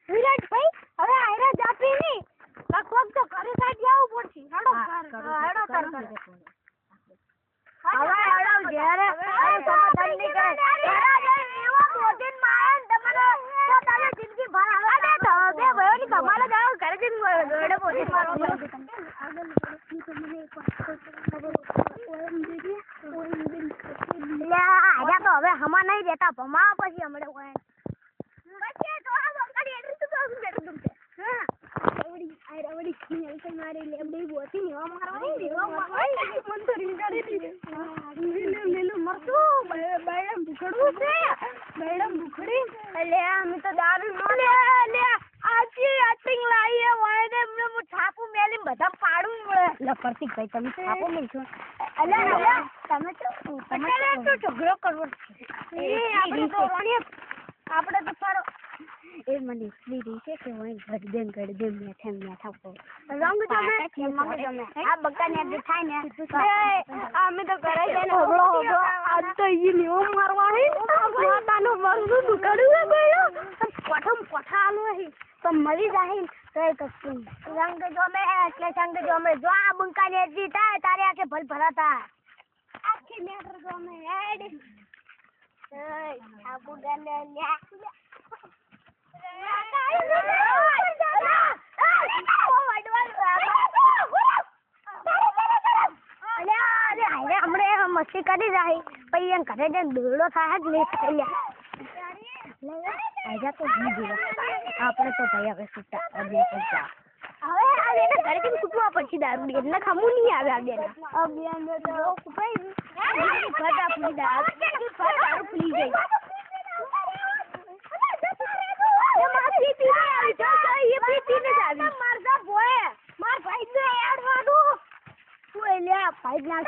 વિરાટ ભાઈ હવે આયરા જાપી ની લગભગ તો ઘરે સાઈડ જવું પડશે હેડો કર હવે હેડો જ્યારે સમાધાન ની કરે એવા મોટીન માયન તમારે તો તમે જિંદગી ભર આવે તો બે ભાઈઓ ની કમાલે જાવ ઘરે જઈને ગોડે મોટી મારો લે આજા તો હવે હમા નહીં દેતા ભમા પછી હમણે કોઈ પ્રતિકભાઈ તમે છાપો મેલશો તમે ઝઘડો કરવો આપણે તો સારો એ મને એટલી રીતે કે હું ગડદેમ મેઠા રંગ તમે આ બક્કાને જે થાય ને અમે તો કરે છે ને હોબળો આજ તો ઈ નિયો મારવાની માતાનો મરનું દુકાડું ગયો પઠાલો હી તો મરી જાય તો કશું રંગ જોમે એટલે સંગ જોમે જો આ બંકાને જી થાય તારે આકે ભલ ભરાતા આખી મેટર જોમે હેડ આ બુડાને લ્યા મસ્તી કરી જાય પછી એમ ઘરે જઈને દોડો થાય જ નહીં તો આપણે તો ભાઈ હવે છૂટા હવે ઘરે કેમ છૂટવા પછી દારૂ એટલે ખમું નહીં આવે દારૂ ફૂલી જાય ભાઈ